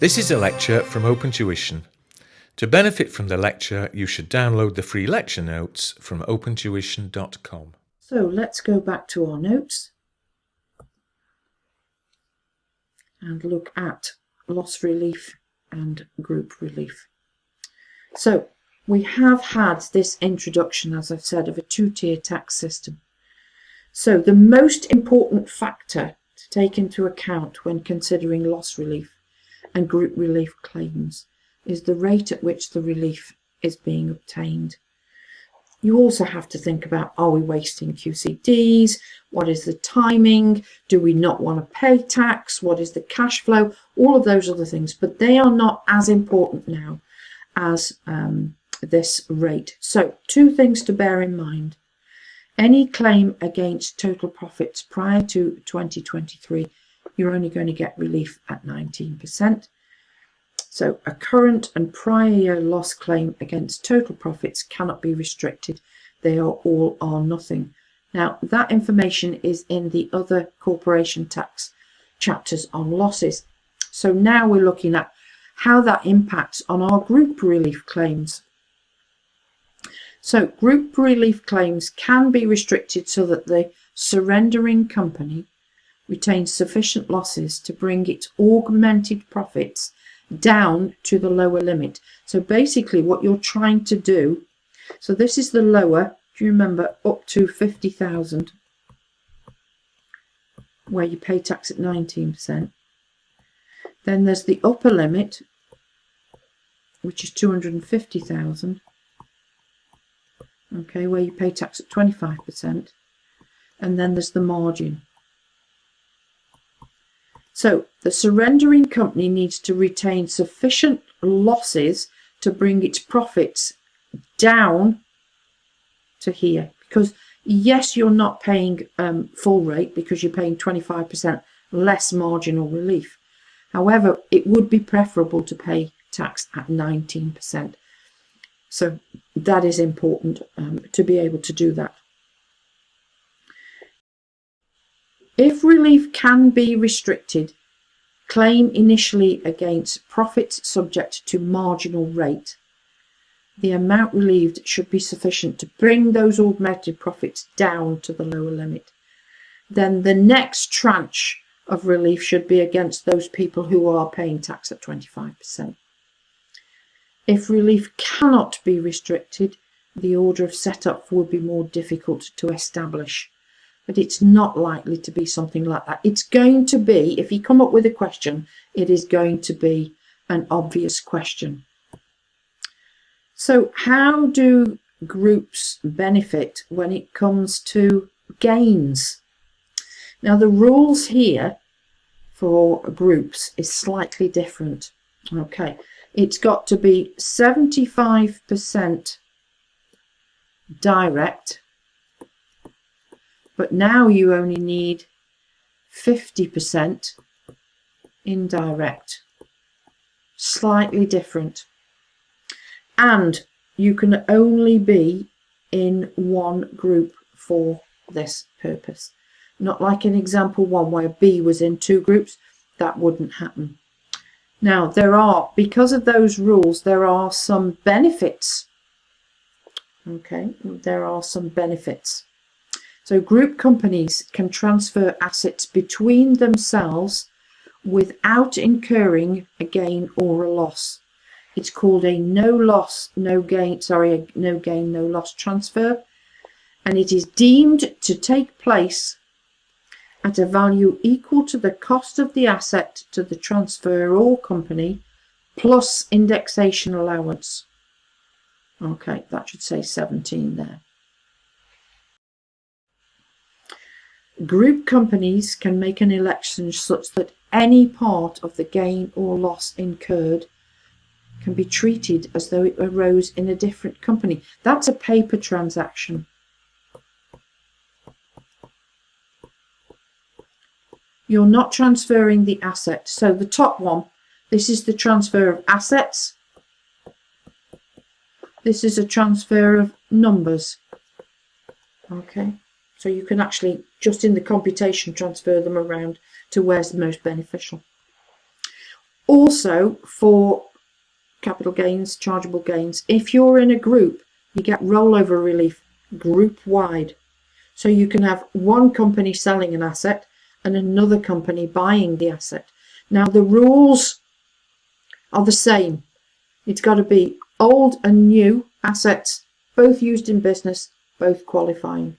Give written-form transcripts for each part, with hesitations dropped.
This is a lecture from Open Tuition. To benefit from the lecture, you should download the free lecture notes from opentuition.com. So let's go back to our notes and look at loss relief and group relief. So we have had this introduction, as I've said, of a two-tier tax system. So the most important factor to take into account when considering loss relief and group relief claims is the rate at which the relief is being obtained. You also have to think about, are we wasting QCDs? What is the timing? Do we not want to pay tax? What is the cash flow? All of those other things, but they are not as important now as this rate. So two things to bear in mind. Any claim against total profits prior to 2023, you're only going to get relief at 19%. So a current and prior year loss claim against total profits cannot be restricted. They are all or nothing. Now, that information is in the other corporation tax chapters on losses. So now we're looking at how that impacts on our group relief claims. So group relief claims can be restricted so that the surrendering company retains sufficient losses to bring its augmented profits down to the lower limit. So basically what you're trying to do, so this is the lower, do you remember, up to 50,000, where you pay tax at 19%. Then there's the upper limit, which is 250,000, okay, where you pay tax at 25%. And then there's the margin. So the surrendering company needs to retain sufficient losses to bring its profits down to here. Because yes, you're not paying full rate because you're paying 25% less marginal relief. However, it would be preferable to pay tax at 19%. So that is important to be able to do that. If relief can be restricted, claim initially against profits subject to marginal rate. The amount relieved should be sufficient to bring those augmented profits down to the lower limit. Then the next tranche of relief should be against those people who are paying tax at 25%. If relief cannot be restricted, the order of setup would be more difficult to establish. But it's not likely to be something like that. It's going to be, if you come up with a question, it is going to be an obvious question. So how do groups benefit when it comes to gains? Now the rules here for groups is slightly different. Okay, it's got to be 75% direct, but now you only need 50% indirect. Slightly different. And you can only be in one group for this purpose. Not like in example 1 where B was in 2 groups. That wouldn't happen. Now because of those rules, there are some benefits. Okay, there are some benefits. So group companies can transfer assets between themselves without incurring a gain or a loss. It's called a no gain, no loss transfer, and it is deemed to take place at a value equal to the cost of the asset to the transferor company plus indexation allowance. Okay, that should say 17 there. Group companies can make an election such that any part of the gain or loss incurred can be treated as though it arose in a different company. That's a paper transaction. You're not transferring the asset. So the top one, this is the transfer of assets. This is a transfer of numbers. Okay. So you can actually, just in the computation, transfer them around to where's the most beneficial. Also for capital gains, chargeable gains, if you're in a group, you get rollover relief group wide. So you can have one company selling an asset and another company buying the asset. Now the rules are the same. It's got to be old and new assets, both used in business, both qualifying.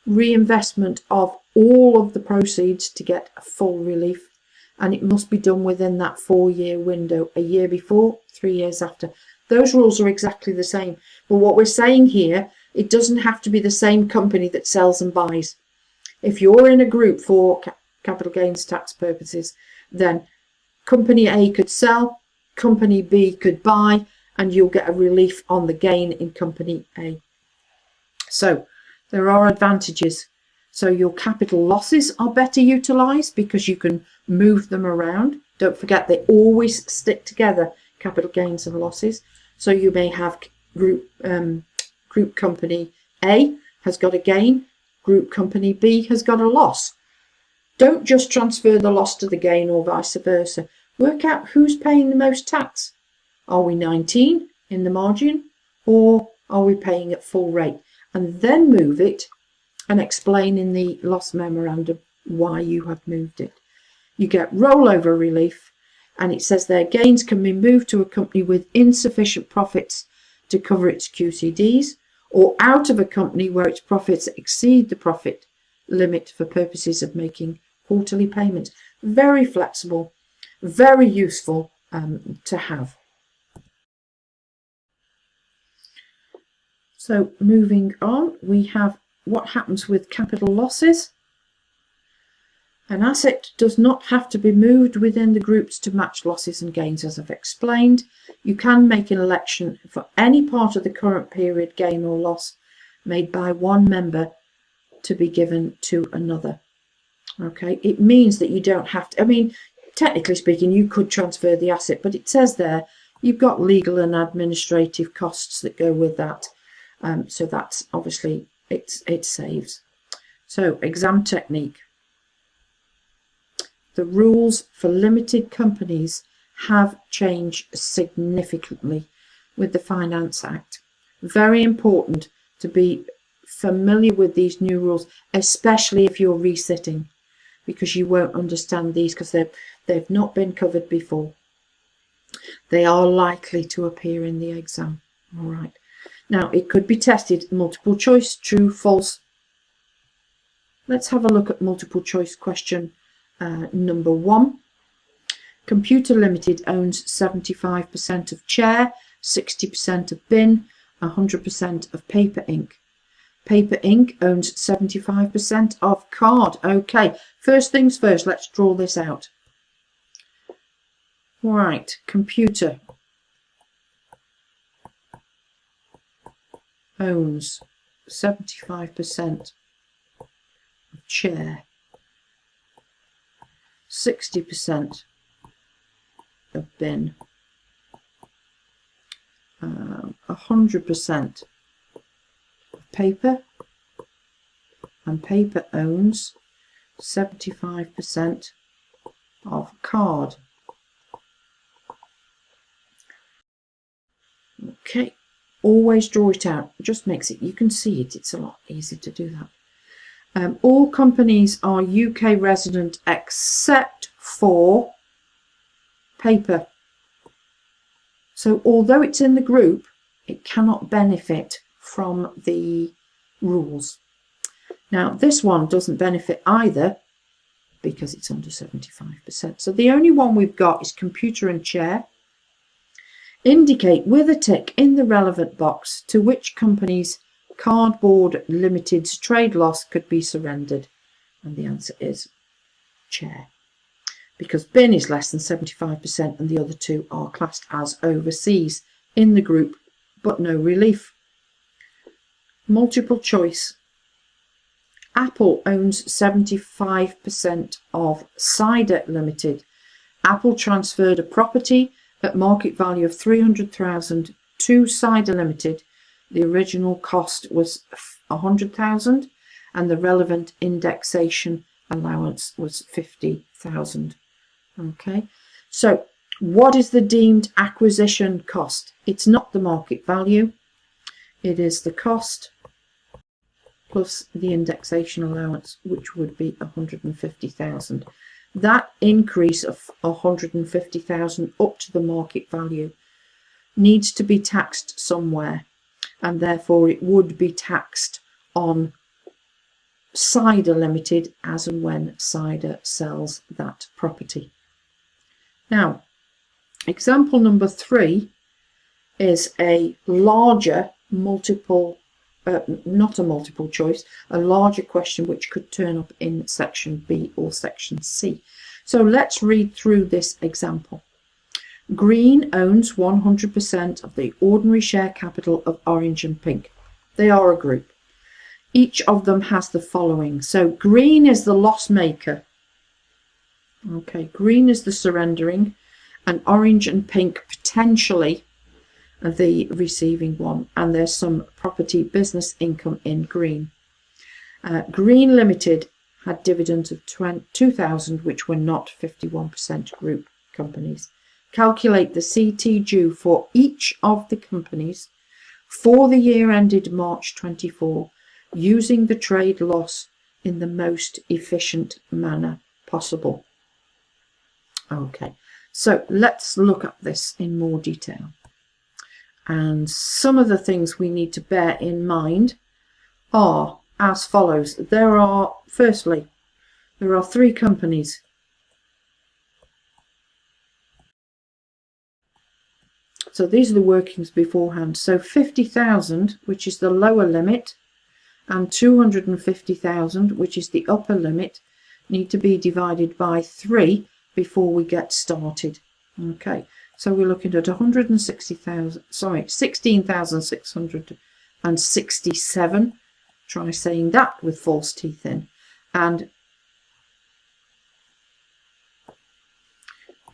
Reinvestment of all of the proceeds to get a full relief, and it must be done within that 4-year window, a year before, 3 years after. Those rules are exactly the same. But what we're saying here, it doesn't have to be the same company that sells and buys. If you're in a group for capital gains tax purposes, then company A could sell, company B could buy, and you'll get a relief on the gain in company A. So there are advantages. So your capital losses are better utilised because you can move them around. Don't forget they always stick together, capital gains and losses. So you may have group company A has got a gain, group company B has got a loss. Don't just transfer the loss to the gain or vice versa. Work out who's paying the most tax. Are we 19 in the margin, or are we paying at full rate? And then move it and explain in the loss memorandum why you have moved it. You get rollover relief, and it says their gains can be moved to a company with insufficient profits to cover its QCDs, or out of a company where its profits exceed the profit limit for purposes of making quarterly payments. Very flexible, very useful to have. So moving on, we have what happens with capital losses. An asset does not have to be moved within the groups to match losses and gains, as I've explained. You can make an election for any part of the current period gain or loss made by one member to be given to another. Okay, it means that you don't have to, I mean, technically speaking, you could transfer the asset, but it says there you've got legal and administrative costs that go with that. So that's obviously, it saves. So exam technique. The rules for limited companies have changed significantly with the Finance Act. Very important to be familiar with these new rules, especially if you're resitting, because you won't understand these because they've not been covered before. They are likely to appear in the exam. All right. Now, it could be tested multiple choice, true, false. Let's have a look at multiple choice question number 1. Computer Limited owns 75% of Chair, 60% of Bin, 100% of Paper Inc. Paper Inc. owns 75% of Card. Okay, first things first, let's draw this out. Right, Computer owns 75% of Chair, 60% of Bin, 100% of Paper, and Paper owns 75% of Card. Okay, always draw it out. It just makes it, you can see it, it's a lot easier to do that. All companies are UK resident except for Paper. So although it's in the group, it cannot benefit from the rules. Now this one doesn't benefit either because it's under 75%. So the only one we've got is Computer and Chair. Indicate with a tick in the relevant box to which company's Cardboard Limited's trade loss could be surrendered. And the answer is Chair. Because Bin is less than 75% and the other two are classed as overseas in the group, but no relief. Multiple choice. Apple owns 75% of Cider Limited. Apple transferred a property at market value of 300,000 to Cider Limited. The original cost was 100,000 and the relevant indexation allowance was 50,000. Okay, so What is the deemed acquisition cost? It's not the market value. It is the cost plus the indexation allowance, which would be 150,000. That increase of 150,000 up to the market value needs to be taxed somewhere, and therefore it would be taxed on Cider Limited as and when Cider sells that property. Now, example number 3 is a larger not a multiple choice, a larger question which could turn up in section B or section C. So let's read through this example. Green owns 100% of the ordinary share capital of Orange and Pink. They are a group. Each of them has the following. So Green is the loss maker. Okay, Green is the surrendering, and Orange and Pink potentially the receiving one, and there's some property business income in Green. Green Limited had dividends of 2,000, which were not 51% group companies. Calculate the CT due for each of the companies for the year ended March 24 using the trade loss in the most efficient manner possible. Okay, so let's look at this in more detail. And some of the things we need to bear in mind are as follows. Firstly, there are 3 companies. So these are the workings beforehand. So 50,000, which is the lower limit, and 250,000, which is the upper limit, need to be divided by 3 before we get started. Okay. So we're looking at 16,667. Try saying that with false teeth in. And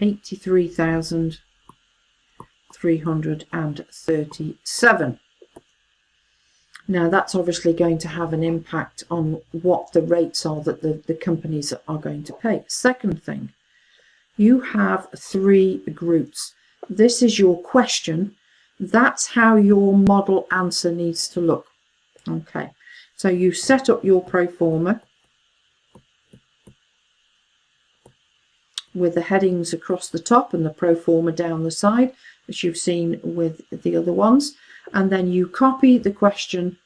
83,337. Now that's obviously going to have an impact on what the rates are that the companies are going to pay. Second thing, you have 3 groups. This is your question. That's how your model answer needs to look. Okay, so you set up your pro forma with the headings across the top and the pro forma down the side, as you've seen with the other ones, and then you copy the question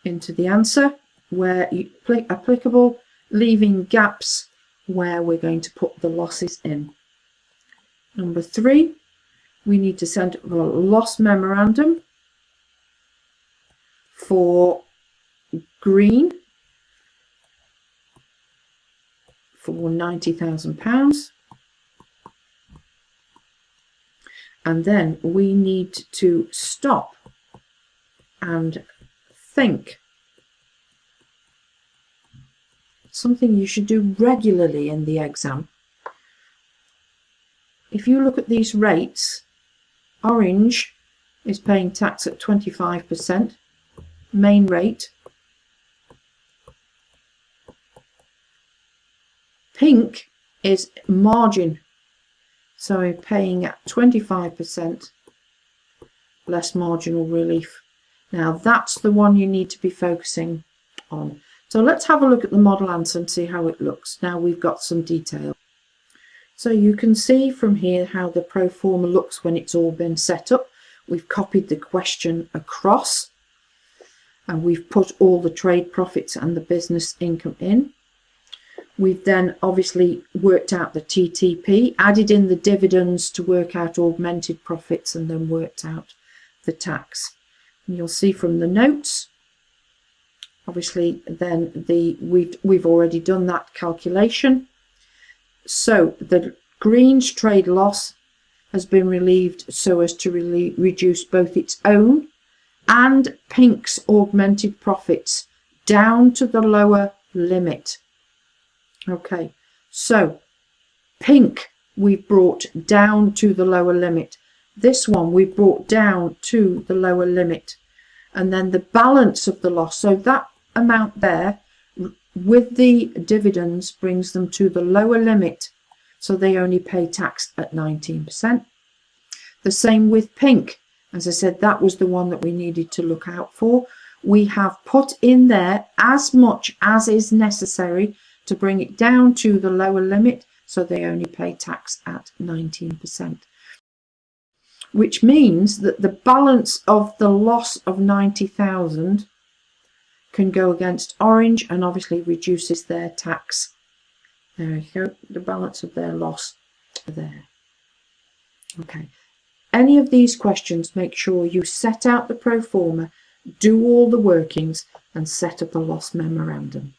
into the answer where you applicable, leaving gaps where we're going to put the losses in. Number 3, we need to send a loss memorandum for Green for £90,000. And then we need to stop and think. Something you should do regularly in the exam. If you look at these rates, Orange is paying tax at 25%, main rate. Pink is margin, so we're paying at 25% less marginal relief. Now that's the one you need to be focusing on. So let's have a look at the model answer and see how it looks. Now we've got some detail. So you can see from here how the pro forma looks when it's all been set up. We've copied the question across and we've put all the trade profits and the business income in. We've then obviously worked out the TTP, added in the dividends to work out augmented profits, and then worked out the tax. And you'll see from the notes, obviously then we've already done that calculation. So the Green's trade loss has been relieved so as to reduce both its own and Pink's augmented profits down to the lower limit. Okay, so Pink we've brought down to the lower limit. This one we brought down to the lower limit. And then the balance of the loss, so that amount there with the dividends brings them to the lower limit so they only pay tax at 19%. The same with pink. As I said, that was the one that we needed to look out for. We have put in there as much as is necessary to bring it down to the lower limit, so they only pay tax at 19%. Which means that the balance of the loss of 90,000 can go against orange and obviously reduces their tax. There you go, the balance of their loss there. Okay. Any of these questions, make sure you set out the pro forma, do all the workings and set up a loss memorandum.